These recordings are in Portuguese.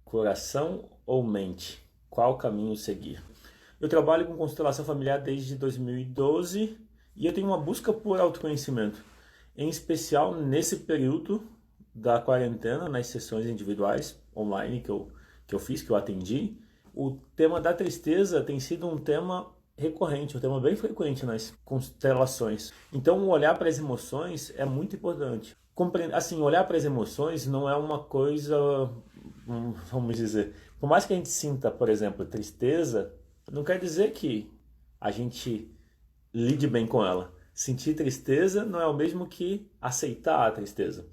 Coração ou mente? Qual caminho seguir? Eu trabalho com constelação familiar desde 2012 e eu tenho uma busca por autoconhecimento, em especial nesse período da quarentena, nas sessões individuais online que eu fiz, que eu atendi. O tema da tristeza tem sido um tema recorrente, um tema bem frequente nas constelações. Então, o olhar para as emoções é muito importante. Assim, olhar para as emoções não é uma coisa, vamos dizer, por mais que a gente sinta, por exemplo, tristeza, não quer dizer que a gente lide bem com ela. Sentir tristeza não é o mesmo que aceitar a tristeza.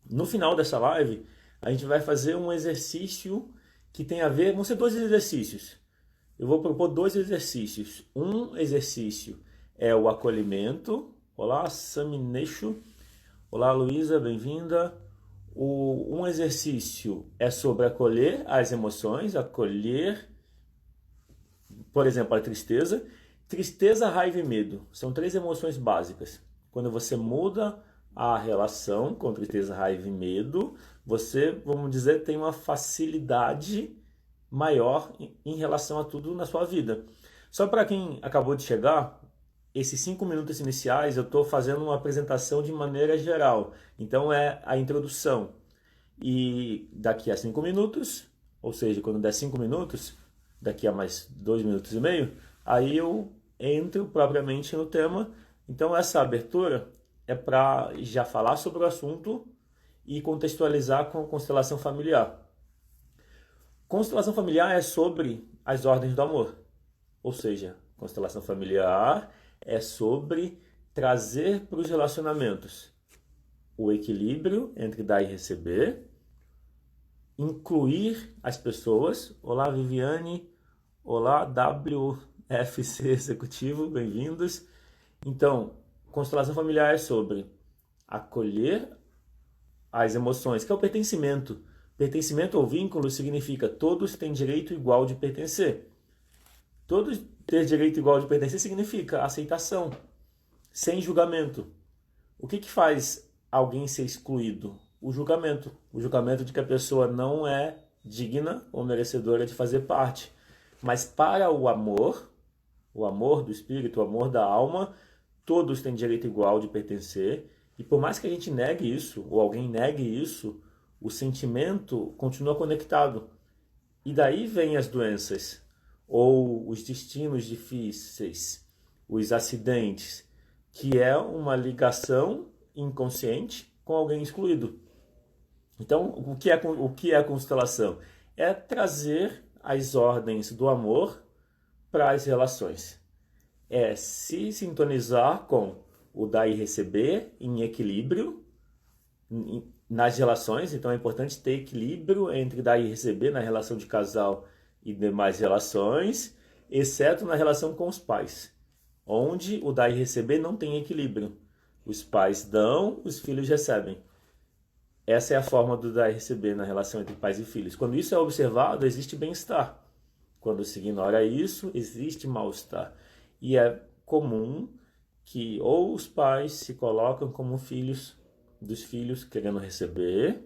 No final dessa live, a gente vai fazer um exercício que tem a ver, vão ser dois exercícios. Eu vou propor dois exercícios. Um exercício é o acolhimento. Olá, Samineixo. Olá, Luísa, bem-vinda. Um exercício é sobre acolher as emoções, acolher, por exemplo, a tristeza. Tristeza, raiva e medo são três emoções básicas. Quando você muda a relação com tristeza, raiva e medo, você, vamos dizer, tem uma facilidade maior em relação a tudo na sua vida. Só para quem acabou de chegar, esses 5 minutos iniciais eu estou fazendo uma apresentação de maneira geral. Então é a introdução. E daqui a 5 minutos, ou seja, quando der 5 minutos, daqui a mais 2 minutos e meio, aí eu entro propriamente no tema. Então essa abertura é para já falar sobre o assunto e contextualizar com a constelação familiar. Constelação familiar é sobre as ordens do amor. Ou seja, constelação familiar é sobre trazer para os relacionamentos o equilíbrio entre dar e receber, incluir as pessoas. Olá, Viviane. Olá, WFC Executivo, bem-vindos. Então, constelação familiar é sobre acolher as emoções, que é o pertencimento. Pertencimento ou vínculo significa todos têm direito igual de pertencer. Todos ter direito igual de pertencer significa aceitação, sem julgamento. O que faz alguém ser excluído? O julgamento. O julgamento de que a pessoa não é digna ou merecedora de fazer parte. Mas para o amor do espírito, o amor da alma, todos têm direito igual de pertencer. E por mais que a gente negue isso, ou alguém negue isso, o sentimento continua conectado. E daí vêm as doenças, ou os destinos difíceis, os acidentes, que é uma ligação inconsciente com alguém excluído. Então, o que é a constelação? É trazer as ordens do amor para as relações. É se sintonizar com o dar e receber em equilíbrio nas relações. Então é importante ter equilíbrio entre dar e receber na relação de casal e demais relações, exceto na relação com os pais, onde o dar e receber não tem equilíbrio. Os pais dão, os filhos recebem. Essa é a forma do dar e receber na relação entre pais e filhos. Quando isso é observado, existe bem-estar. Quando se ignora isso, existe mal-estar. E é comum que ou os pais se colocam como filhos dos filhos querendo receber,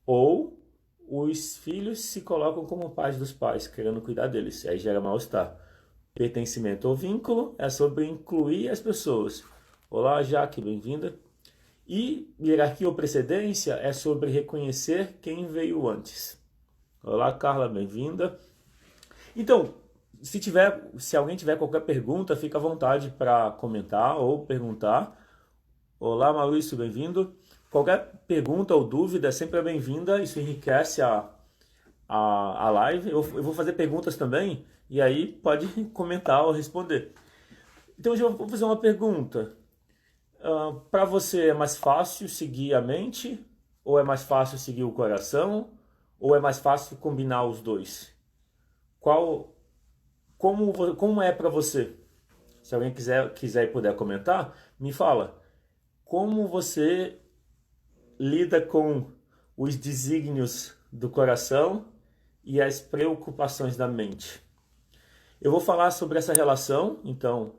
ou os filhos se colocam como pais dos pais querendo cuidar deles. Aí gera mal-estar. Pertencimento ou vínculo é sobre incluir as pessoas. Olá, Jaque, bem-vinda. E hierarquia ou precedência é sobre reconhecer quem veio antes. Olá, Carla, bem-vinda. Então, se alguém tiver qualquer pergunta, fica à vontade para comentar ou perguntar. Olá, Maurício, bem-vindo. Qualquer pergunta ou dúvida é sempre bem-vinda, isso enriquece a live. Eu vou fazer perguntas também, e aí pode comentar ou responder. Então, eu vou fazer uma pergunta. Para você é mais fácil seguir a mente, ou é mais fácil seguir o coração, ou é mais fácil combinar os dois? Como é para você? Se alguém quiser e puder comentar, me fala. Como você lida com os desígnios do coração e as preocupações da mente? Eu vou falar sobre essa relação, então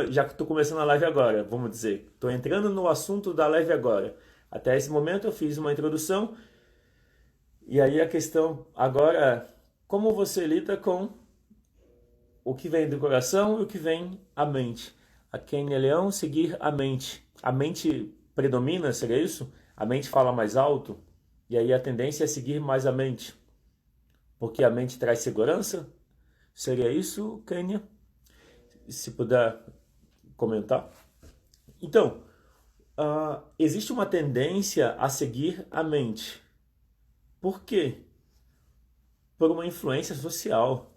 já estou começando a live agora, vamos dizer. Estou entrando no assunto da live agora. Até esse momento eu fiz uma introdução E aí a questão agora é como você lida com o que vem do coração e o que vem à mente. A Kenia Leão, seguir a mente. A mente predomina, seria isso? A mente fala mais alto? E aí a tendência é seguir mais a mente. Porque a mente traz segurança? Seria isso, Kenia? Se puder comentar. Então, existe uma tendência a seguir a mente. Por quê? Por uma influência social.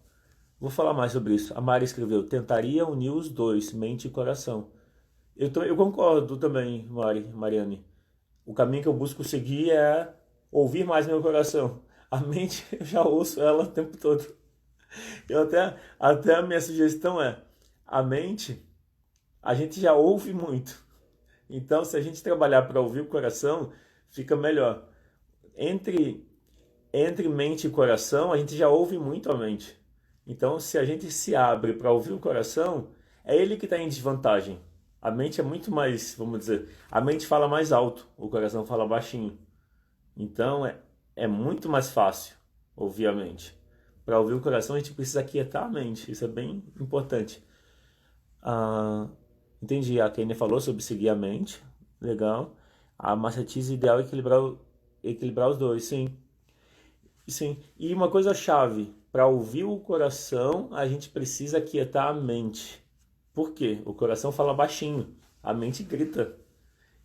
Vou falar mais sobre isso. A Mari escreveu: tentaria unir os dois, mente e coração. Eu concordo também, Mariane. O caminho que eu busco seguir é ouvir mais meu coração. A mente, eu já ouço ela o tempo todo. Até a minha sugestão é: a mente, a gente já ouve muito. Então, se a gente trabalhar para ouvir o coração, fica melhor. Entre, entre mente e coração, a gente já ouve muito a mente. Então, se a gente se abre para ouvir o coração, é ele que está em desvantagem. A mente é muito mais, vamos dizer, a mente fala mais alto, o coração fala baixinho. Então, é muito mais fácil ouvir a mente. Para ouvir o coração, a gente precisa aquietar a mente. Isso é bem importante. Ah, entendi. A Kenia falou sobre seguir a mente. Legal. A Massatize ideal é equilibrar os dois, sim. Sim. E uma coisa chave, para ouvir o coração, a gente precisa aquietar a mente. Por quê? O coração fala baixinho, a mente grita.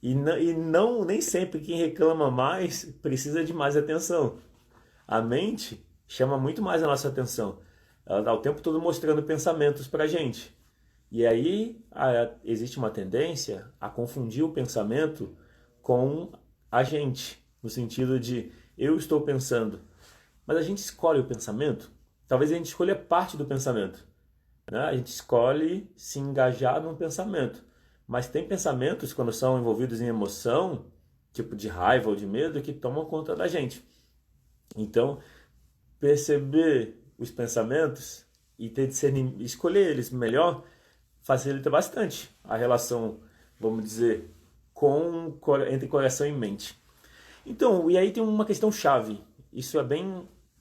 E não, nem sempre quem reclama mais precisa de mais atenção. A mente chama muito mais a nossa atenção. Ela está o tempo todo mostrando pensamentos para a gente. E aí existe uma tendência a confundir o pensamento com a gente, no sentido de eu estou pensando. Mas a gente escolhe o pensamento? Talvez a gente escolha parte do pensamento, né? A gente escolhe se engajar num pensamento. Mas tem pensamentos, quando são envolvidos em emoção, tipo de raiva ou de medo, que tomam conta da gente. Então, perceber os pensamentos e escolher eles melhor facilita bastante a relação, vamos dizer, entre coração e mente. Então, e aí tem uma questão chave. Isso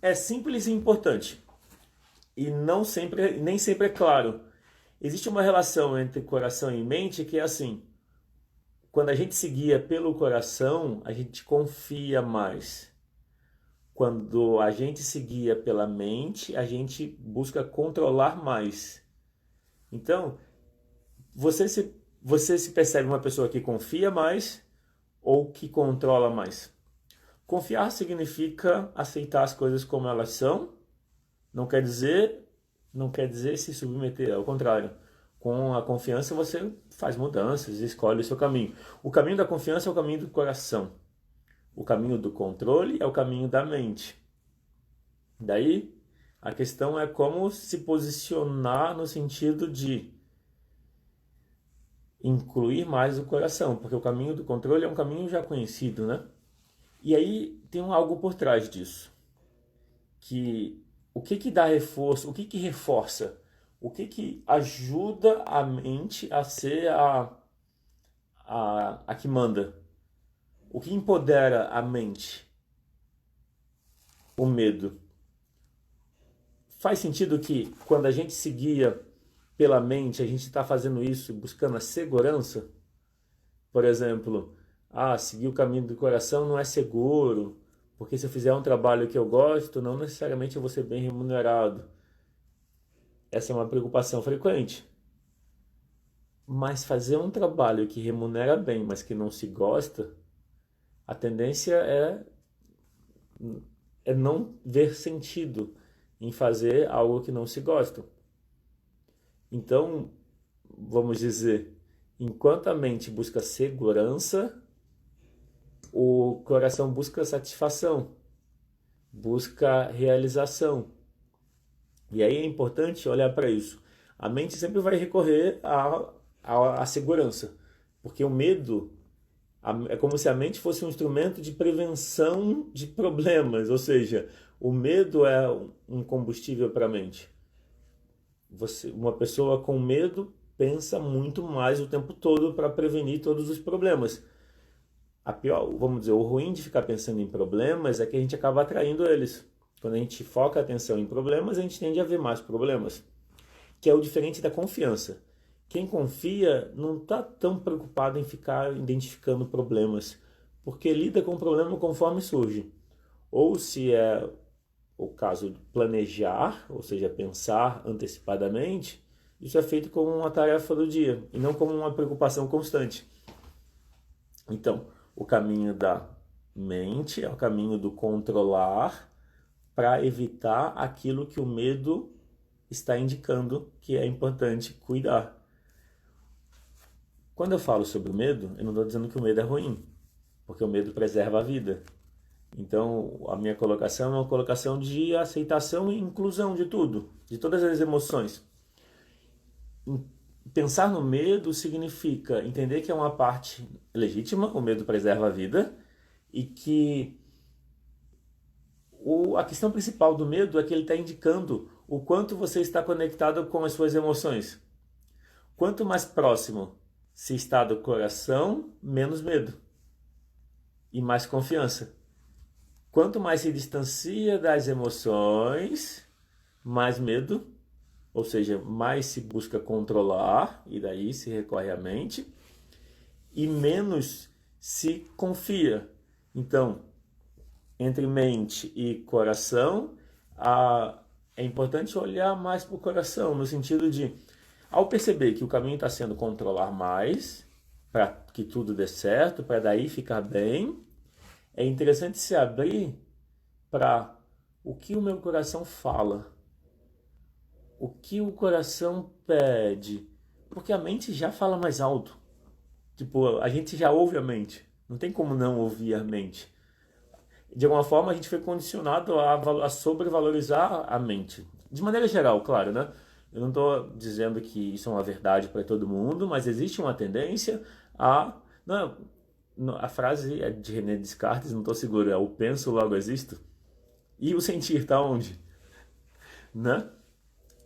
é simples e importante. E nem sempre é claro. Existe uma relação entre coração e mente que é assim: quando a gente se guia pelo coração, a gente confia mais. Quando a gente se guia pela mente, a gente busca controlar mais. Então, você se percebe uma pessoa que confia mais ou que controla mais? Confiar significa aceitar as coisas como elas são. Não quer dizer, não quer dizer se submeter, ao contrário. Com a confiança você faz mudanças, escolhe o seu caminho. O caminho da confiança é o caminho do coração. O caminho do controle é o caminho da mente. Daí, a questão é como se posicionar no sentido de incluir mais o coração, porque o caminho do controle é um caminho já conhecido, né? E aí tem algo por trás disso, que o que dá reforço, o que reforça, o que ajuda a mente a ser a que manda, o que empodera a mente, o medo. Faz sentido que quando a gente se guia pela mente, a gente está fazendo isso buscando a segurança? Por exemplo, seguir o caminho do coração não é seguro, porque se eu fizer um trabalho que eu gosto, não necessariamente eu vou ser bem remunerado. Essa é uma preocupação frequente. Mas fazer um trabalho que remunera bem, mas que não se gosta, a tendência é não ver sentido em fazer algo que não se gosta. Então, vamos dizer, enquanto a mente busca segurança, o coração busca satisfação, busca realização. E aí é importante olhar para isso. A mente sempre vai recorrer à segurança, porque o medo é como se a mente fosse um instrumento de prevenção de problemas, ou seja, o medo é um combustível para a mente. Uma pessoa com medo pensa muito mais o tempo todo para prevenir todos os problemas. A pior, vamos dizer, o ruim de ficar pensando em problemas é que a gente acaba atraindo eles. Quando a gente foca a atenção em problemas, a gente tende a ver mais problemas, que é o diferente da confiança. Quem confia não está tão preocupado em ficar identificando problemas, porque lida com o problema conforme surge. Ou se é o caso de planejar, ou seja, pensar antecipadamente, isso é feito como uma tarefa do dia e não como uma preocupação constante. Então, o caminho da mente é o caminho do controlar para evitar aquilo que o medo está indicando que é importante cuidar. Quando eu falo sobre o medo, eu não estou dizendo que o medo é ruim, porque o medo preserva a vida. Então, a minha colocação é uma colocação de aceitação e inclusão de tudo, de todas as emoções. Pensar no medo significa entender que é uma parte legítima, o medo preserva a vida, e que a questão principal do medo é que ele está indicando o quanto você está conectado com as suas emoções. Quanto mais próximo se está do coração, menos medo e mais confiança. Quanto mais se distancia das emoções, mais medo, ou seja, mais se busca controlar, e daí se recorre à mente, e menos se confia. Então, entre mente e coração, é importante olhar mais para o coração, no sentido de, ao perceber que o caminho está sendo controlar mais, para que tudo dê certo, para daí ficar bem, é interessante se abrir para o que o meu coração fala, o que o coração pede, porque a mente já fala mais alto. Tipo, a gente já ouve a mente, não tem como não ouvir a mente. De alguma forma a gente foi condicionado a sobrevalorizar a mente. De maneira geral, claro, né? Eu não estou dizendo que isso é uma verdade para todo mundo, mas existe uma tendência a... Não, a frase é de René Descartes, não estou seguro, é o penso, logo existo. E o sentir está onde? Né?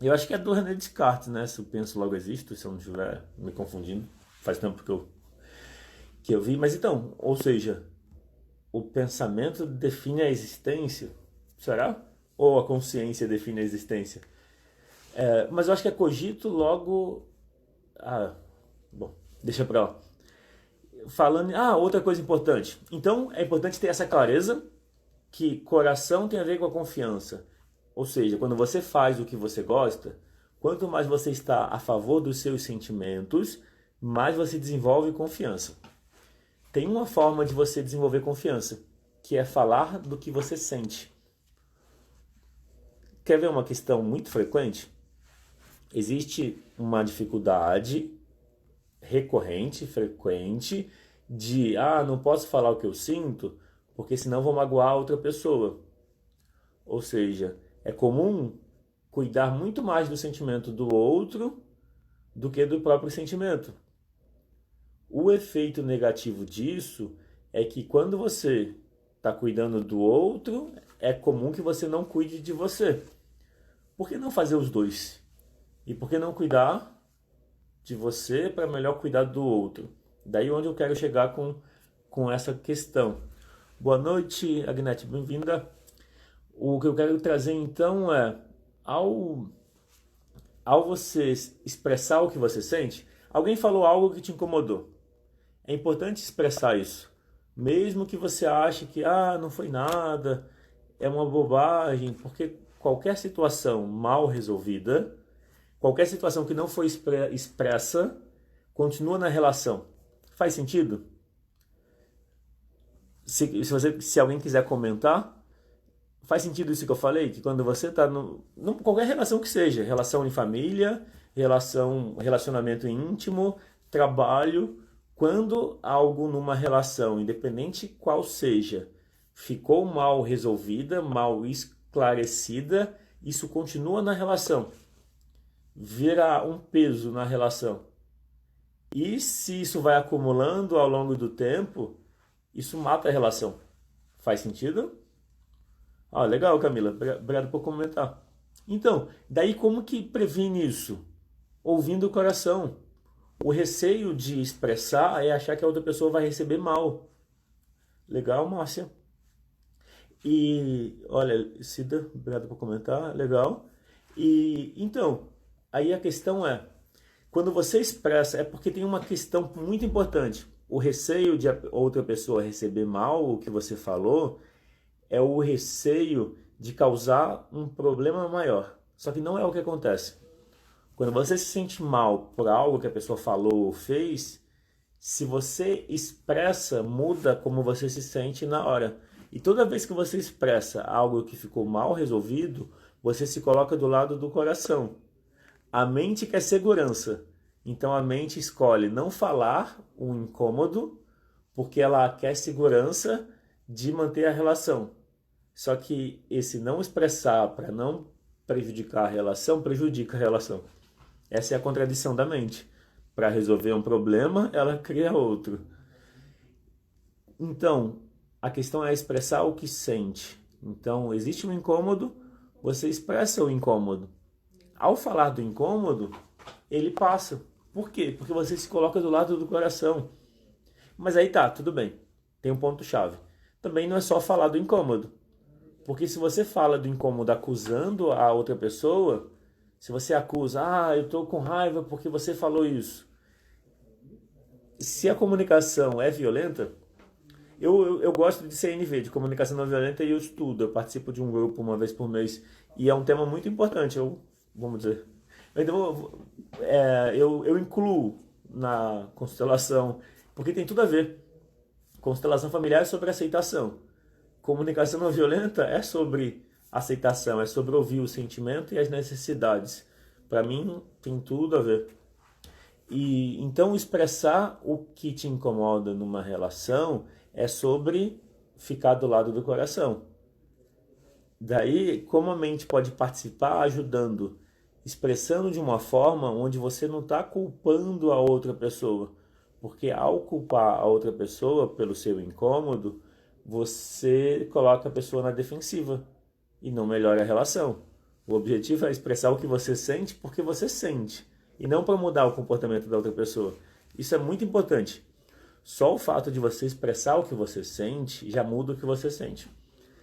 Eu acho que é do René Descartes, né? Se o penso, logo existo, se eu não estiver me confundindo. Faz tempo que eu vi. Mas então, ou seja, o pensamento define a existência? Será? Ou a consciência define a existência? Mas eu acho que é cogito logo... bom, deixa pra lá. Falando... outra coisa importante. Então, é importante ter essa clareza que coração tem a ver com a confiança. Ou seja, quando você faz o que você gosta, quanto mais você está a favor dos seus sentimentos, mais você desenvolve confiança. Tem uma forma de você desenvolver confiança, que é falar do que você sente. Quer ver uma questão muito frequente? Existe uma dificuldade recorrente, frequente, de não posso falar o que eu sinto, porque senão vou magoar outra pessoa. Ou seja, é comum cuidar muito mais do sentimento do outro do que do próprio sentimento. O efeito negativo disso é que quando você está cuidando do outro, é comum que você não cuide de você. Por que não fazer os dois? E por que não cuidar de você para melhor cuidar do outro? Daí onde eu quero chegar com essa questão. Boa noite, Agnete, bem-vinda. O que eu quero trazer então é, ao você expressar o que você sente, alguém falou algo que te incomodou. É importante expressar isso. Mesmo que você ache que não foi nada, é uma bobagem, porque qualquer situação mal resolvida, qualquer situação que não foi expressa, continua na relação. Faz sentido? Se alguém quiser comentar, faz sentido isso que eu falei? Que quando você está qualquer relação que seja, relação em família, relacionamento íntimo, trabalho, quando algo numa relação, independente qual seja, ficou mal resolvida, mal esclarecida, isso continua na relação. Vira um peso na relação. E se isso vai acumulando ao longo do tempo, isso mata a relação. Faz sentido? Legal, Camila. Obrigado por comentar. Então, daí como que previne isso? Ouvindo o coração. O receio de expressar é achar que a outra pessoa vai receber mal. Legal, Márcia. E olha, Cida, obrigado por comentar, legal. E então, aí a questão é, quando você expressa, é porque tem uma questão muito importante. O receio de outra pessoa receber mal o que você falou é o receio de causar um problema maior. Só que não é o que acontece. Quando você se sente mal por algo que a pessoa falou ou fez, se você expressa, muda como você se sente na hora. E toda vez que você expressa algo que ficou mal resolvido, você se coloca do lado do coração. A mente quer segurança. Então a mente escolhe não falar o incômodo, porque ela quer segurança de manter a relação. Só que esse não expressar para não prejudicar a relação, prejudica a relação. Essa é a contradição da mente. Para resolver um problema, ela cria outro. Então, a questão é expressar o que sente. Então, existe um incômodo, você expressa o incômodo. Ao falar do incômodo, ele passa. Por quê? Porque você se coloca do lado do coração. Mas aí tá, tudo bem. Tem um ponto-chave. Também não é só falar do incômodo. Porque se você fala do incômodo acusando a outra pessoa, se você acusa, eu tô com raiva porque você falou isso. Se a comunicação é violenta, eu gosto de CNV, de comunicação não violenta, e eu estudo. Eu participo de um grupo uma vez por mês. E é um tema muito importante, vamos dizer. Então, eu incluo na constelação, porque tem tudo a ver. Constelação familiar é sobre aceitação. Comunicação não violenta é sobre aceitação, é sobre ouvir o sentimento e as necessidades. Para mim, tem tudo a ver. E então expressar o que te incomoda numa relação é sobre ficar do lado do coração. Daí, como a mente pode participar ajudando, expressando de uma forma onde você não está culpando a outra pessoa. Porque ao culpar a outra pessoa pelo seu incômodo, você coloca a pessoa na defensiva e não melhora a relação. O objetivo é expressar o que você sente porque você sente e não para mudar o comportamento da outra pessoa. Isso é muito importante. Só o fato de você expressar o que você sente já muda o que você sente.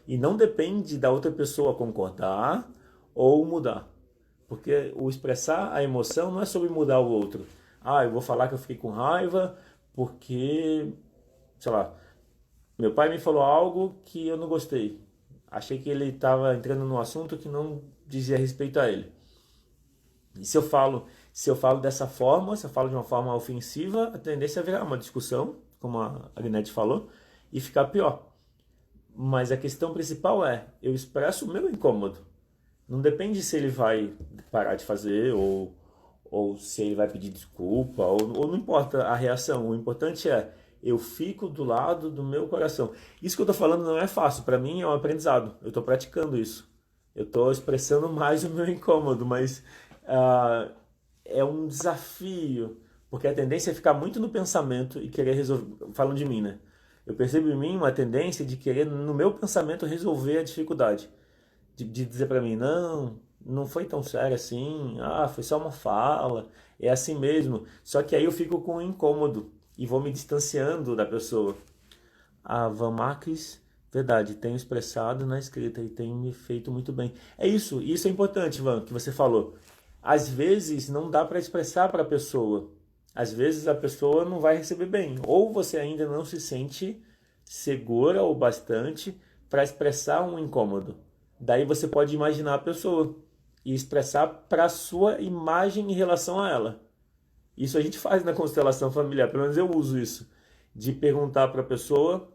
E não depende da outra pessoa concordar ou mudar. Porque o expressar a emoção não é sobre mudar o outro. Eu vou falar que eu fiquei com raiva porque, sei lá, meu pai me falou algo que eu não gostei. Achei que ele estava entrando num assunto que não dizia respeito a ele. E se eu falo dessa forma, se eu falo de uma forma ofensiva, a tendência é virar uma discussão, como a Agnete falou, e ficar pior. Mas a questão principal é, eu expresso o meu incômodo. Não depende se ele vai parar de fazer ou se ele vai pedir desculpa, ou não importa a reação. O importante é, eu fico do lado do meu coração. Isso que eu estou falando não é fácil, para mim é um aprendizado. Eu estou praticando isso. Eu estou expressando mais o meu incômodo, mas é um desafio, porque a tendência é ficar muito no pensamento e querer resolver. Falam de mim, né? Eu percebo em mim uma tendência de querer, no meu pensamento, resolver a dificuldade. De dizer para mim, não foi tão sério assim, foi só uma fala, é assim mesmo. Só que aí eu fico com um incômodo e vou me distanciando da pessoa. A Van Marques, verdade, tenho expressado na escrita e tem me feito muito bem. Isso é importante, Van, que você falou. Às vezes não dá para expressar para a pessoa. Às vezes a pessoa não vai receber bem. Ou você ainda não se sente segura o bastante para expressar um incômodo. Daí você pode imaginar a pessoa e expressar para a sua imagem em relação a ela. Isso a gente faz na constelação familiar, pelo menos eu uso isso. De perguntar para a pessoa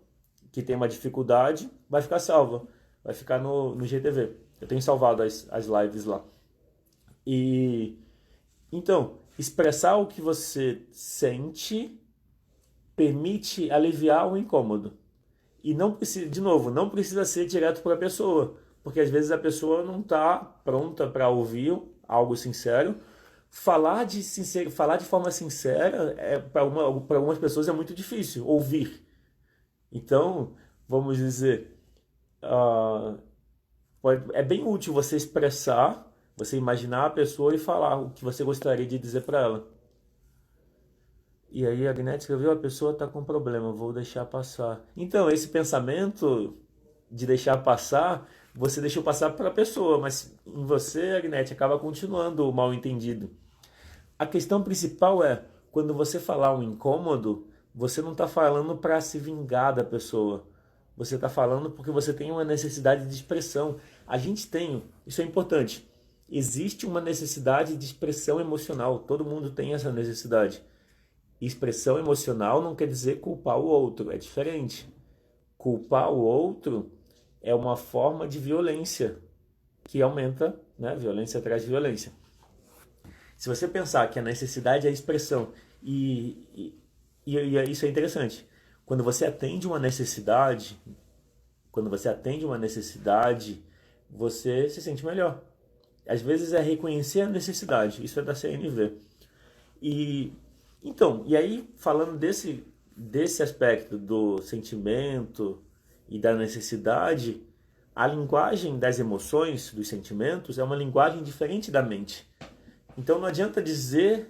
que tem uma dificuldade, vai ficar salva. Vai ficar no GTV. Eu tenho salvado as lives lá. E então, expressar o que você sente permite aliviar o incômodo. E não precisa, de novo, não precisa ser direto para a pessoa, porque às vezes a pessoa não está pronta para ouvir algo sincero. Falar de forma sincera para algumas pessoas é muito difícil ouvir. Então, vamos dizer, é bem útil você expressar, você imaginar a pessoa e falar o que você gostaria de dizer para ela. E aí a Agnete escreveu, a pessoa está com problema, vou deixar passar. Então, esse pensamento de deixar passar, você deixou passar para a pessoa, mas em você, Agnete, acaba continuando o mal entendido. A questão principal é, quando você falar um incômodo, você não está falando para se vingar da pessoa. Você está falando porque você tem uma necessidade de expressão. A gente tem, isso é importante. Existe uma necessidade de expressão emocional. Todo mundo tem essa necessidade. Expressão emocional não quer dizer culpar o outro, é diferente. Culpar o outro é uma forma de violência que aumenta, né? Violência traz violência. Se você pensar que a necessidade é a expressão, e isso é interessante, quando você atende uma necessidade, quando você atende uma necessidade, você se sente melhor. Às vezes é reconhecer a necessidade, isso é da CNV. E então, e aí falando desse aspecto do sentimento e da necessidade, a linguagem das emoções, dos sentimentos, é uma linguagem diferente da mente. Então não adianta dizer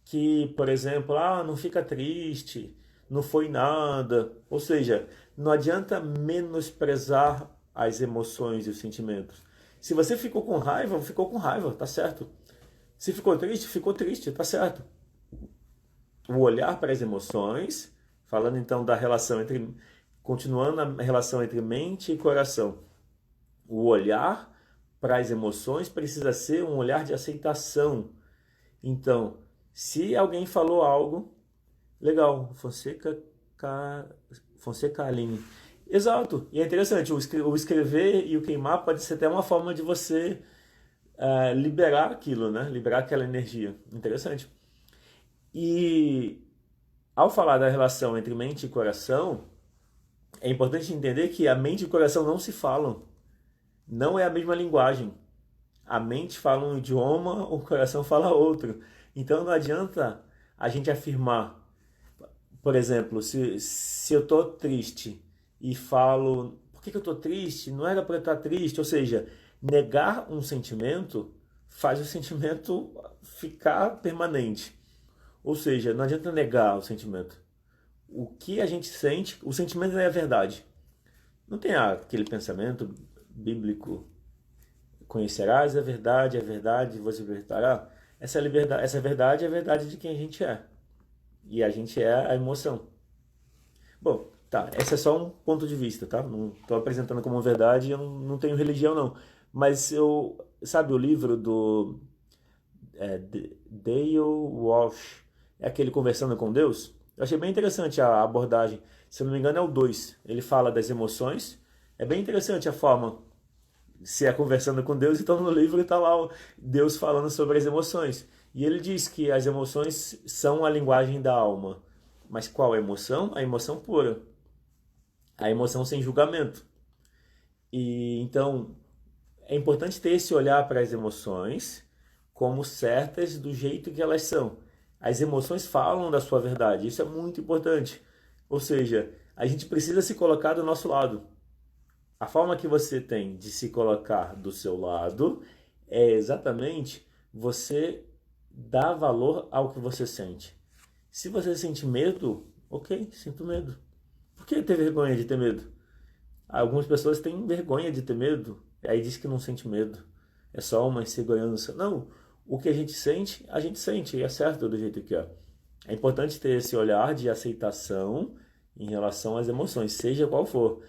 que, por exemplo, não fica triste, não foi nada. Ou seja, não adianta menosprezar as emoções e os sentimentos. Se você ficou com raiva, tá certo. Se ficou triste, tá certo. O olhar para as emoções, falando então da relação entre, continuando a relação entre mente e coração. O olhar para as emoções precisa ser um olhar de aceitação. Então, se alguém falou algo, legal, Fonseca Aline. Exato, e é interessante, o escrever e o queimar pode ser até uma forma de você liberar aquilo, né? Liberar aquela energia. Interessante. E ao falar da relação entre mente e coração, é importante entender que a mente e o coração não se falam. Não é a mesma linguagem. A mente fala um idioma, o coração fala outro. Então não adianta a gente afirmar, por exemplo, se eu estou triste e falo, por que eu estou triste? Não era para eu estar triste. Ou seja, negar um sentimento faz o sentimento ficar permanente. Ou seja, não adianta negar o sentimento. O que a gente sente, o sentimento é a verdade. Não tem aquele pensamento bíblico, conhecerás a verdade você libertará. Essa verdade é a verdade de quem a gente é. E a gente é a emoção. Bom, tá, esse é só um ponto de vista, tá? Não estou apresentando como verdade, eu não tenho religião não. Mas sabe o livro do Dale Walsh, é aquele Conversando com Deus? Eu achei bem interessante a abordagem. Se eu não me engano é o 2. Ele fala das emoções. É bem interessante a forma. Se é conversando com Deus, então no livro está lá Deus falando sobre as emoções. E ele diz que as emoções são a linguagem da alma. Mas qual emoção? A emoção pura. A emoção sem julgamento. E então é importante ter esse olhar para as emoções como certas do jeito que elas são. As emoções falam da sua verdade, isso é muito importante. Ou seja, a gente precisa se colocar do nosso lado. A forma que você tem de se colocar do seu lado é exatamente você dar valor ao que você sente. Se você sente medo, ok, sinto medo. Por que ter vergonha de ter medo? Algumas pessoas têm vergonha de ter medo, aí diz que não sente medo. É só uma insegurança. Não, o que a gente sente, e é certo do jeito que é. É importante ter esse olhar de aceitação em relação às emoções, seja qual for.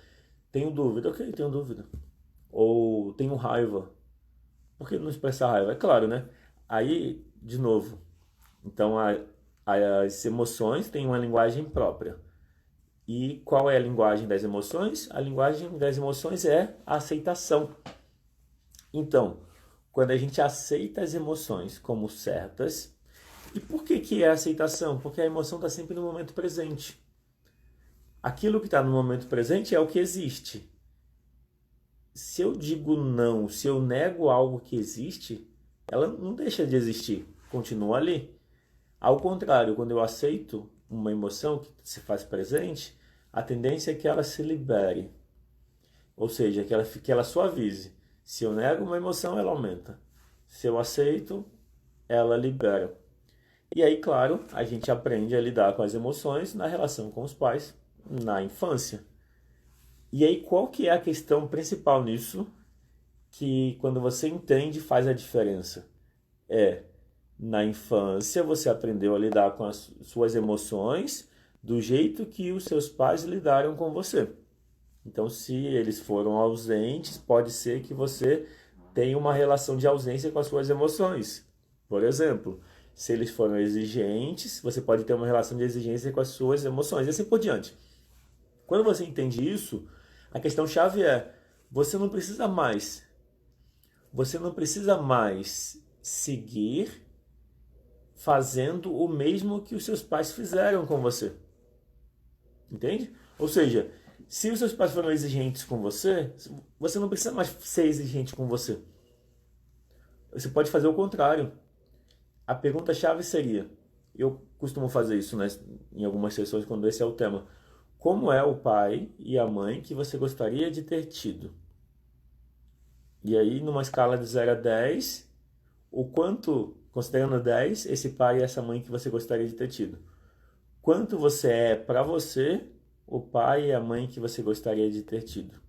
Tenho dúvida, ok, tenho dúvida. Ou tenho raiva. Por que não expressar raiva? É claro, né? Aí, de novo, então as emoções têm uma linguagem própria. E qual é a linguagem das emoções? A linguagem das emoções é a aceitação. Então, quando a gente aceita as emoções como certas, e por que é a aceitação? Porque a emoção está sempre no momento presente. Aquilo que está no momento presente é o que existe. Se eu digo não, se eu nego algo que existe, ela não deixa de existir, continua ali. Ao contrário, quando eu aceito uma emoção que se faz presente, a tendência é que ela se libere. Ou seja, que ela suavize. Se eu nego uma emoção, ela aumenta. Se eu aceito, ela libera. E aí, claro, a gente aprende a lidar com as emoções na relação com os pais na infância. E aí, qual que é a questão principal nisso que quando você entende faz a diferença? É, na infância você aprendeu a lidar com as suas emoções do jeito que os seus pais lidaram com você. Então, se eles foram ausentes, pode ser que você tenha uma relação de ausência com as suas emoções. Por exemplo, se eles foram exigentes, você pode ter uma relação de exigência com as suas emoções e assim por diante. Quando você entende isso, a questão chave é: você não precisa mais, você não precisa mais seguir fazendo o mesmo que os seus pais fizeram com você. Entende? Ou seja, se os seus pais foram exigentes com você, você não precisa mais ser exigente com você. Você pode fazer o contrário. A pergunta-chave seria, eu costumo fazer isso, né, em algumas sessões quando esse é o tema. Como é o pai e a mãe que você gostaria de ter tido? E aí, numa escala de 0 a 10, o quanto, considerando 10, esse pai e essa mãe que você gostaria de ter tido? Quanto você é para você, o pai e a mãe que você gostaria de ter tido?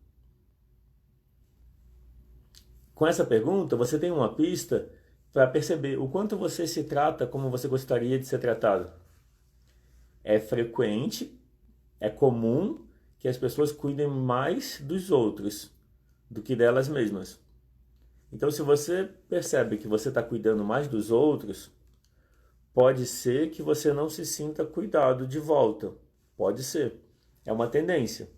Com essa pergunta, você tem uma pista para perceber o quanto você se trata como você gostaria de ser tratado. É frequente, é comum que as pessoas cuidem mais dos outros do que delas mesmas. Então, se você percebe que você está cuidando mais dos outros, pode ser que você não se sinta cuidado de volta. Pode ser. É uma tendência.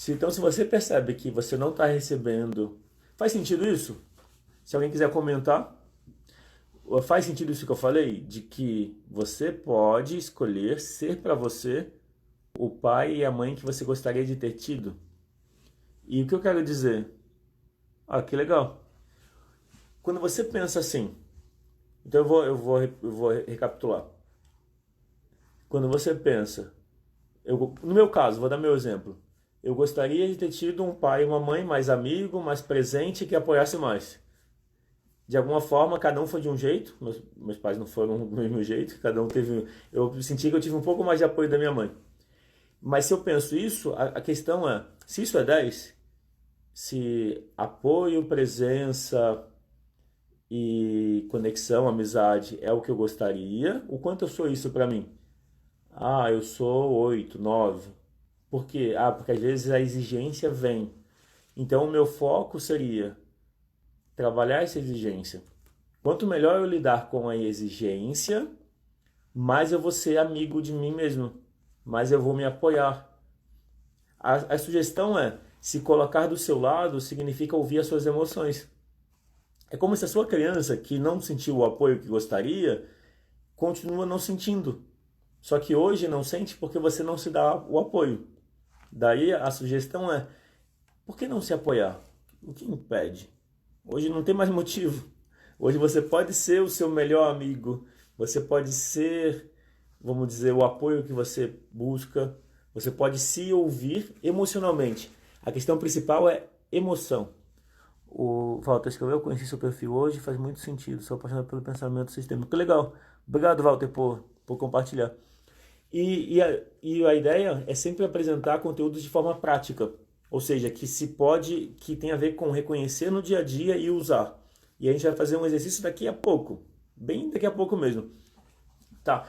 Então, se você percebe que você não está recebendo... Faz sentido isso? Se alguém quiser comentar, faz sentido isso que eu falei? De que você pode escolher ser para você o pai e a mãe que você gostaria de ter tido? E o que eu quero dizer? Ah, que legal. Quando você pensa assim, então eu vou recapitular. Quando você pensa, no meu caso, vou dar meu exemplo. Eu gostaria de ter tido um pai e uma mãe mais amigo, mais presente, que apoiasse mais. De alguma forma, cada um foi de um jeito. Meus pais não foram do mesmo jeito. Cada um teve. Eu senti que eu tive um pouco mais de apoio da minha mãe. Mas se eu penso isso, a questão é: se isso é 10, se apoio, presença e conexão, amizade é o que eu gostaria, o quanto eu sou isso para mim? Ah, eu sou 8, 9. Por quê? Ah, porque às vezes a exigência vem. Então o meu foco seria trabalhar essa exigência. Quanto melhor eu lidar com a exigência, mais eu vou ser amigo de mim mesmo, mais eu vou me apoiar. A sugestão é: se colocar do seu lado significa ouvir as suas emoções. É como se a sua criança, que não sentiu o apoio que gostaria, continua não sentindo. Só que hoje não sente porque você não se dá o apoio. Daí a sugestão é: por que não se apoiar? O que impede? Hoje não tem mais motivo. Hoje você pode ser o seu melhor amigo. Você pode ser, vamos dizer, o apoio que você busca. Você pode se ouvir emocionalmente. A questão principal é emoção. O Walter escreveu: eu conheci seu perfil hoje, faz muito sentido. Sou apaixonado pelo pensamento sistêmico. Que legal. Obrigado, Walter, por compartilhar. E a ideia é sempre apresentar conteúdos de forma prática, ou seja, que tem a ver com reconhecer no dia a dia e usar. E a gente vai fazer um exercício daqui a pouco, bem daqui a pouco mesmo. Tá.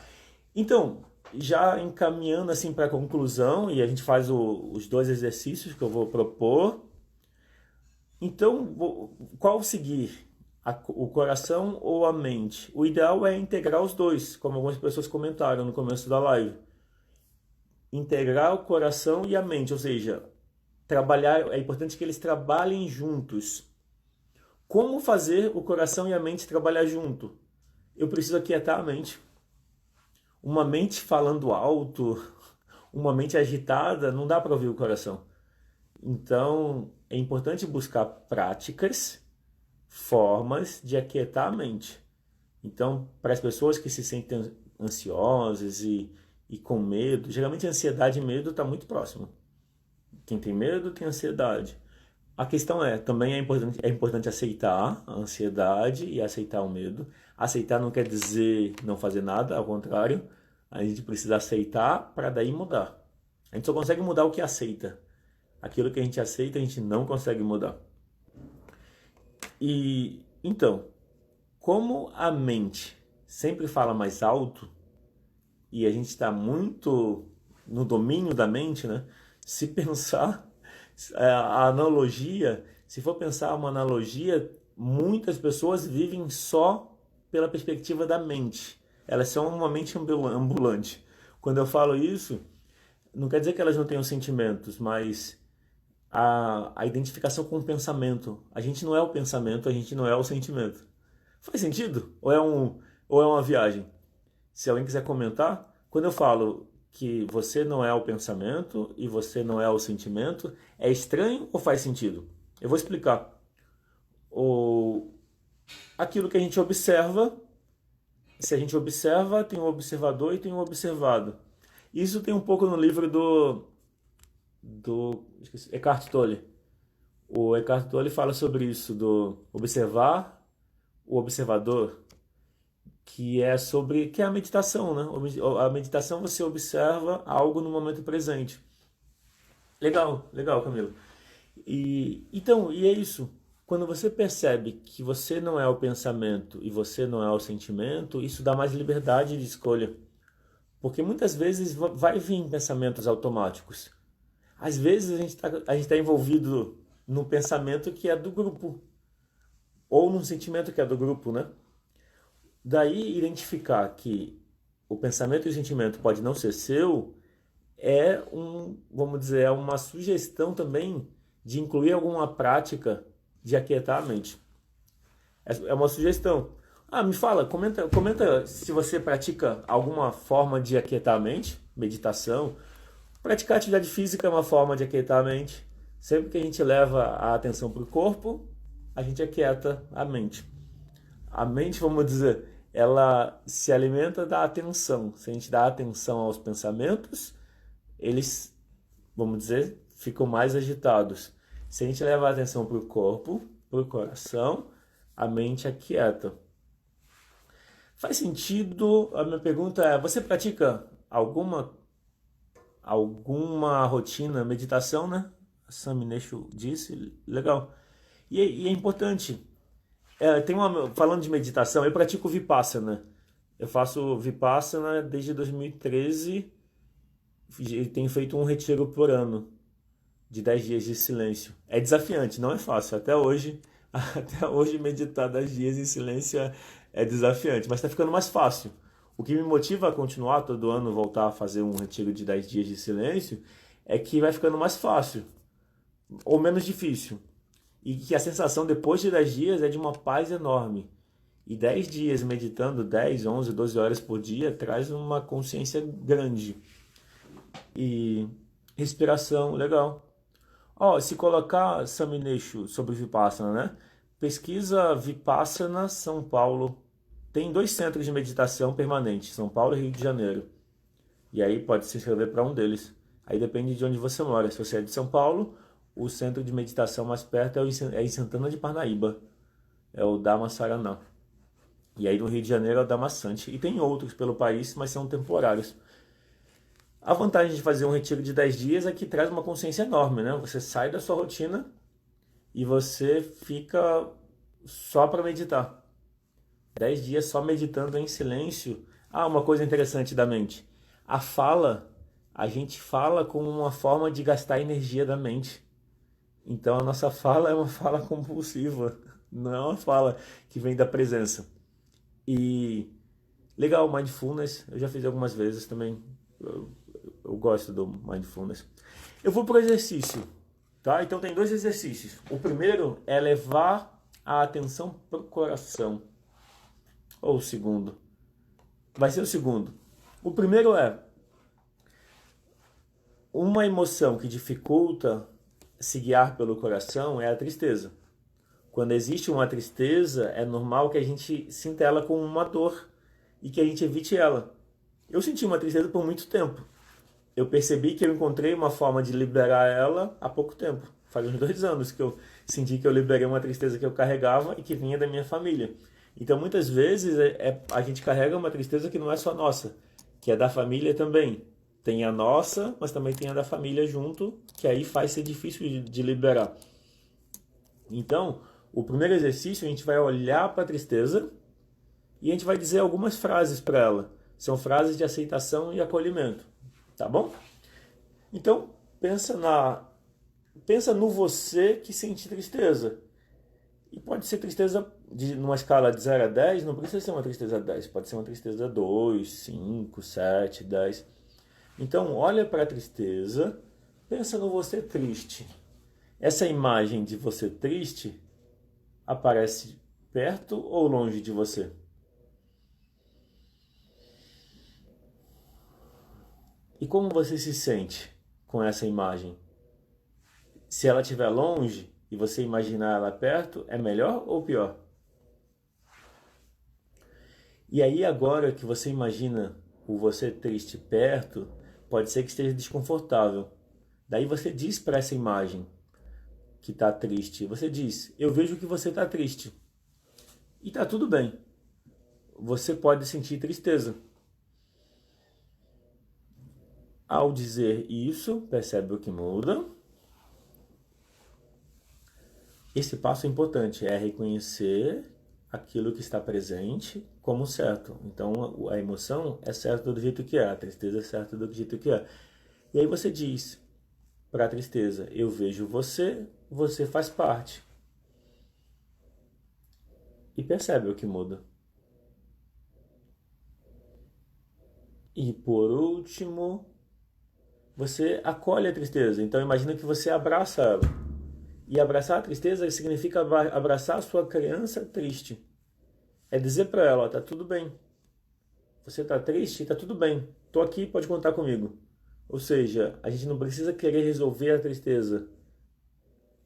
Então, já encaminhando assim para a conclusão, e a gente faz os dois exercícios que eu vou propor. Então, qual seguir? O coração ou a mente? O ideal é integrar os dois, como algumas pessoas comentaram no começo da live. Integrar o coração e a mente, ou seja, trabalhar, é importante que eles trabalhem juntos. Como fazer o coração e a mente trabalhar junto? Eu preciso aquietar a mente. Uma mente falando alto, uma mente agitada, não dá para ouvir o coração. Então, é importante buscar práticas, formas de aquietar a mente. Então, para as pessoas que se sentem ansiosas e com medo, geralmente a ansiedade e medo está muito próximo. Quem tem medo tem ansiedade. A questão também é importante aceitar a ansiedade e aceitar o medo, Aceitar não quer dizer não fazer nada, ao contrário, a gente precisa aceitar para daí mudar. A gente só consegue mudar o que aceita. Aquilo que a gente aceita, a gente não consegue mudar. E então, como a mente sempre fala mais alto e a gente está muito no domínio da mente, né? Se pensar a analogia, se for pensar uma analogia, muitas pessoas vivem só pela perspectiva da mente. Elas são uma mente ambulante. Quando eu falo isso, não quer dizer que elas não tenham sentimentos, mas a identificação com o pensamento. A gente não é o pensamento, a gente não é o sentimento. Faz sentido? Ou é uma viagem? Se alguém quiser comentar, quando eu falo que você não é o pensamento e você não é o sentimento, é estranho ou faz sentido? Eu vou explicar. Aquilo que a gente observa, se a gente observa, tem um observador e tem um observado. Isso tem um pouco no livro do Eckhart Tolle. O Eckhart Tolle fala sobre isso, do observar o observador, que é a meditação, né? A meditação, você observa algo no momento presente. Legal, legal, Camilo. E é isso. Quando você percebe que você não é o pensamento e você não é o sentimento, isso dá mais liberdade de escolha. Porque muitas vezes vai vir pensamentos automáticos. Às vezes a gente tá envolvido num pensamento que é do grupo, ou num sentimento que é do grupo, né? Daí identificar que o pensamento e o sentimento pode não ser seu vamos dizer, é uma sugestão também de incluir alguma prática de aquietar a mente. É uma sugestão. Me fala, comenta se você pratica alguma forma de aquietar a mente, meditação. Praticar atividade física é uma forma de aquietar a mente. Sempre que a gente leva a atenção para o corpo, a gente aquieta a mente. A mente, vamos dizer, ela se alimenta da atenção. Se a gente dá atenção aos pensamentos, eles, vamos dizer, ficam mais agitados. Se a gente leva a atenção para o corpo, para o coração, a mente aquieta. Faz sentido? A minha pergunta é, você pratica alguma rotina, meditação, né? A Samineshu disse, legal. E é importante. Falando de meditação, eu pratico Vipassana. Eu faço Vipassana desde 2013 e tenho feito um retiro por ano de 10 dias de silêncio. É desafiante, não é fácil. Até hoje meditar 10 dias em silêncio é desafiante, mas está ficando mais fácil. O que me motiva a continuar todo ano, voltar a fazer um retiro de 10 dias de silêncio, é que vai ficando mais fácil, ou menos difícil. E que a sensação depois de 10 dias é de uma paz enorme. E 10 dias meditando 10, 11, 12 horas por dia traz uma consciência grande. E respiração, legal. Se colocar Samineshu sobre Vipassana, né? Pesquisa Vipassana São Paulo. Tem 2 centros de meditação permanentes, São Paulo e Rio de Janeiro. E aí pode se inscrever para um deles. Aí depende de onde você mora. Se você é de São Paulo, o centro de meditação mais perto é em Santana de Parnaíba. É o Dhammasarana. E aí no Rio de Janeiro é o Dhammasante. E tem outros pelo país, mas são temporários. A vantagem de fazer um retiro de 10 dias é que traz uma consciência enorme, né? Você sai da sua rotina e você fica só para meditar. 10 dias só meditando em silêncio. Uma coisa interessante da mente. A gente fala como uma forma de gastar energia da mente. Então a nossa fala é uma fala compulsiva, não é uma fala que vem da presença. E legal, mindfulness, eu já fiz algumas vezes também. Eu gosto do mindfulness. Eu vou para o exercício, tá? Então tem 2 exercícios. O primeiro é levar a atenção para o coração. Ou o segundo? Vai ser o segundo. O primeiro é uma emoção que dificulta se guiar pelo coração é a tristeza. Quando existe uma tristeza, é normal que a gente sinta ela como uma dor e que a gente evite ela. Eu senti uma tristeza por muito tempo. Eu percebi que eu encontrei uma forma de liberar ela há pouco tempo. Faz uns 2 anos que eu senti que eu liberei uma tristeza que eu carregava e que vinha da minha família. Então, muitas vezes, a gente carrega uma tristeza que não é só nossa, que é da família também. Tem a nossa, mas também tem a da família junto, que aí faz ser difícil de liberar. Então, o primeiro exercício, a gente vai olhar para a tristeza e a gente vai dizer algumas frases para ela. São frases de aceitação e acolhimento, tá bom? Então, pensa no você que sente tristeza. E pode ser tristeza numa escala de 0 a 10, não precisa ser uma tristeza 10, pode ser uma tristeza 2, 5, 7, 10. Então, olha para a tristeza, pensa no você triste. Essa imagem de você triste aparece perto ou longe de você? E como você se sente com essa imagem? Se ela estiver longe e você imaginar ela perto, é melhor ou pior? E aí agora que você imagina o você triste perto, pode ser que esteja desconfortável. Daí você diz para essa imagem que está triste, você diz, eu vejo que você está triste. E está tudo bem. Você pode sentir tristeza. Ao dizer isso, percebe o que muda. Esse passo é importante, é reconhecer aquilo que está presente como certo. Então a emoção é certa do jeito que é, a tristeza é certa do jeito que é. E aí você diz para a tristeza, eu vejo você, você faz parte. E percebe o que muda. E por último, você acolhe a tristeza. Então imagina que você abraça ela. E abraçar a tristeza significa abraçar a sua criança triste. É dizer para ela, ó, tá tudo bem. Você tá triste? Tá tudo bem. Tô aqui, pode contar comigo. Ou seja, a gente não precisa querer resolver a tristeza.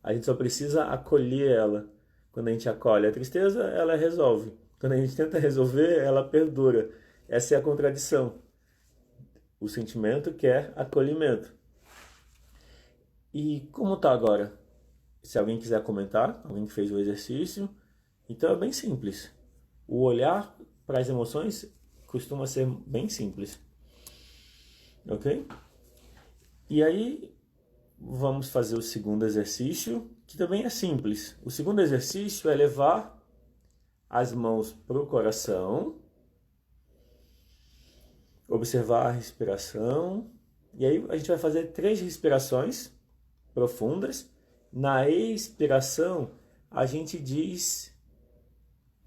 A gente só precisa acolher ela. Quando a gente acolhe a tristeza, ela resolve. Quando a gente tenta resolver, ela perdura. Essa é a contradição. O sentimento quer acolhimento. E como tá agora? Se alguém quiser comentar, alguém que fez o exercício, então é bem simples. O olhar para as emoções costuma ser bem simples. Ok? E aí, vamos fazer o segundo exercício, que também é simples. O segundo exercício é levar as mãos para o coração, observar a respiração, e aí a gente vai fazer 3 respirações profundas. Na expiração, a gente diz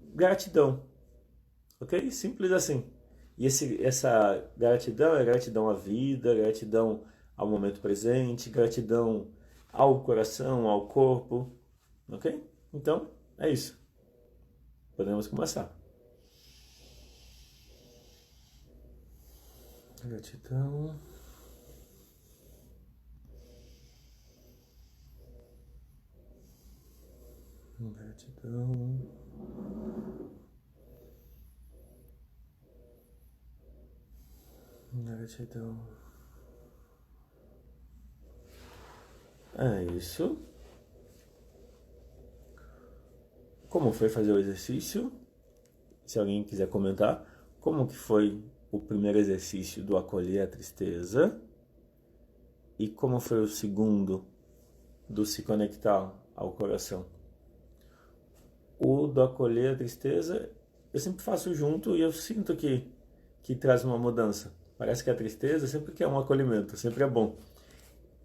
gratidão, ok? Simples assim. E essa gratidão é gratidão à vida, gratidão ao momento presente, gratidão ao coração, ao corpo, ok? Então, é isso. Podemos começar. Gratidão. Gratidão. Gratidão. É isso. Como foi fazer o exercício? Se alguém quiser comentar, como que foi o primeiro exercício do acolher a tristeza? E como foi o segundo do se conectar ao coração? O do acolher a tristeza, eu sempre faço junto e eu sinto que traz uma mudança. Parece que a tristeza sempre quer um acolhimento, sempre é bom.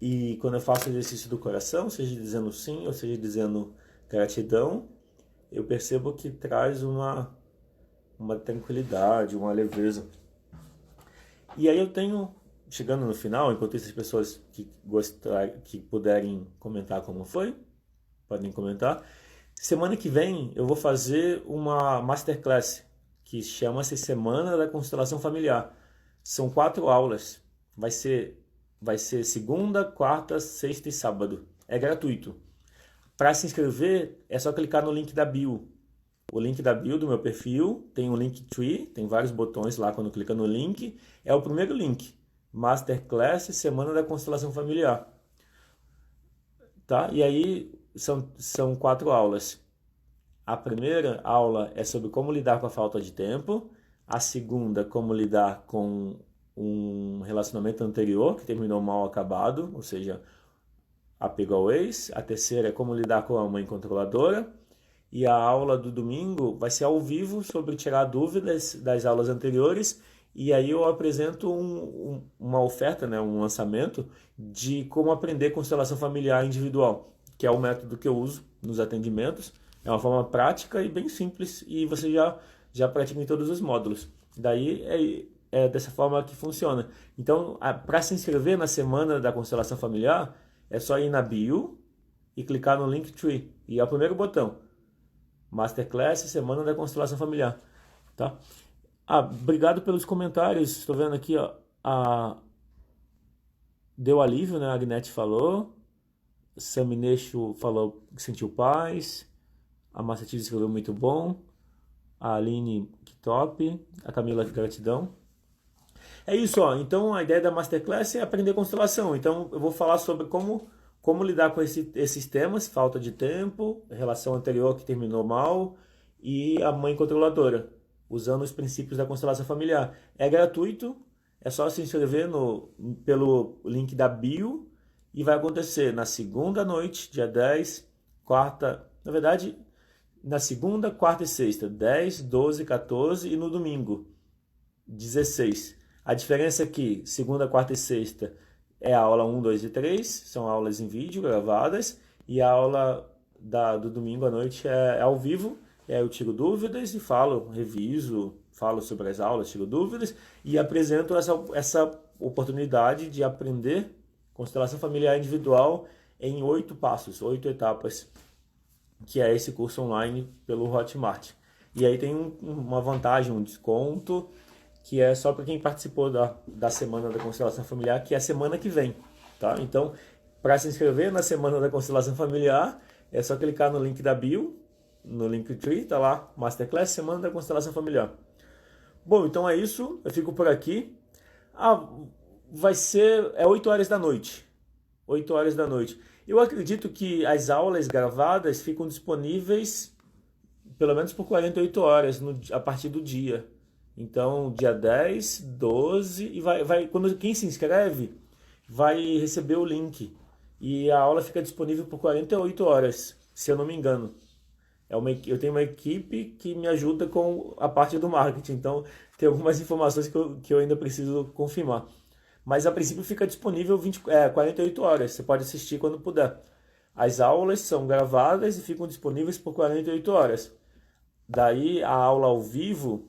E quando eu faço o exercício do coração, seja dizendo sim ou seja dizendo gratidão, eu percebo que traz uma tranquilidade, uma leveza. E aí eu tenho, chegando no final, enquanto essas pessoas que puderem comentar como foi, podem comentar. Semana que vem eu vou fazer uma masterclass que chama-se Semana da Constelação Familiar. São 4 aulas. Vai ser segunda, quarta, sexta e sábado. É gratuito. Para se inscrever é só clicar no link da bio. O link da bio do meu perfil tem um Linktree, tem vários botões lá quando clica no link. É o primeiro link. Masterclass Semana da Constelação Familiar. Tá? E aí são 4 aulas. A primeira aula é sobre como lidar com a falta de tempo, a segunda, como lidar com um relacionamento anterior que terminou mal acabado, ou seja, apego ao ex. A terceira é como lidar com a mãe controladora. E a aula do domingo vai ser ao vivo sobre tirar dúvidas das aulas anteriores. E aí eu apresento uma oferta, né, um lançamento de como aprender constelação familiar individual, que é o método que eu uso nos atendimentos. É uma forma prática e bem simples e você já pratica em todos os módulos. Daí é dessa forma que funciona. Então, para se inscrever na semana da constelação familiar, é só ir na bio e clicar no Linktree. E é o primeiro botão. Masterclass Semana da Constelação Familiar. Tá? Obrigado pelos comentários. Estou vendo aqui, ó, deu alívio, né? A Agnete falou. Samineixo falou que sentiu paz. A Márcia Tis escreveu muito bom. A Aline, que top. A Camila, gratidão. É isso, ó. Então a ideia da Masterclass é aprender constelação. Então eu vou falar sobre como lidar com esses temas: falta de tempo, relação anterior que terminou mal e a mãe controladora, usando os princípios da constelação familiar. É gratuito, é só se inscrever pelo link da bio e vai acontecer na segunda noite, dia 10, quarta, na verdade, na segunda, quarta e sexta, 10, 12, 14 e no domingo, 16. A diferença é que segunda, quarta e sexta é a aula 1, 2 e 3, são aulas em vídeo gravadas, e a aula do domingo à noite é ao vivo. Eu tiro dúvidas e reviso, falo sobre as aulas, tiro dúvidas e apresento essa oportunidade de aprender constelação familiar individual em 8 passos, 8 etapas, que é esse curso online pelo Hotmart. E aí tem uma vantagem, um desconto, que é só para quem participou da Semana da Constelação Familiar, que é a semana que vem, tá? Então, para se inscrever na Semana da Constelação Familiar, é só clicar no link da bio, no Linktree, tá lá, Masterclass, Semana da Constelação Familiar. Bom, então é isso, eu fico por aqui. Vai ser 8 horas da noite. 8 horas da noite. Eu acredito que as aulas gravadas ficam disponíveis pelo menos por 48 horas a partir do dia. Então, dia 10, 12, e quem se inscreve vai receber o link. E a aula fica disponível por 48 horas, se eu não me engano. Eu tenho uma equipe que me ajuda com a parte do marketing, então tem algumas informações que eu ainda preciso confirmar. Mas a princípio fica disponível 48 horas, você pode assistir quando puder. As aulas são gravadas e ficam disponíveis por 48 horas. Daí a aula ao vivo,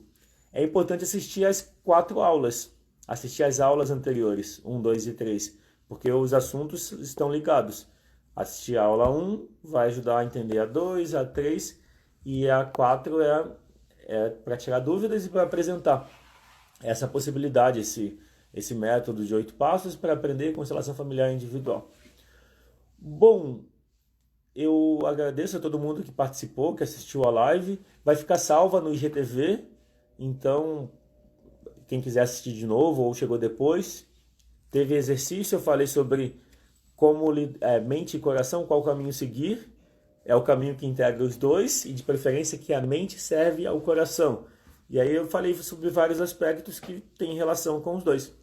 é importante assistir as 4 aulas, assistir as aulas anteriores, 1, 2 e 3, porque os assuntos estão ligados. Assistir a aula 1 vai ajudar a entender a 2, a 3 e a 4 é para tirar dúvidas e para apresentar essa possibilidade, esse método de 8 passos para aprender constelação familiar individual. Bom, eu agradeço a todo mundo que participou, que assistiu a live. Vai ficar salva no IGTV, então quem quiser assistir de novo ou chegou depois. Teve exercício, eu falei sobre como mente e coração, qual caminho seguir. É o caminho que integra os dois e de preferência que a mente serve ao coração. E aí eu falei sobre vários aspectos que têm relação com os dois.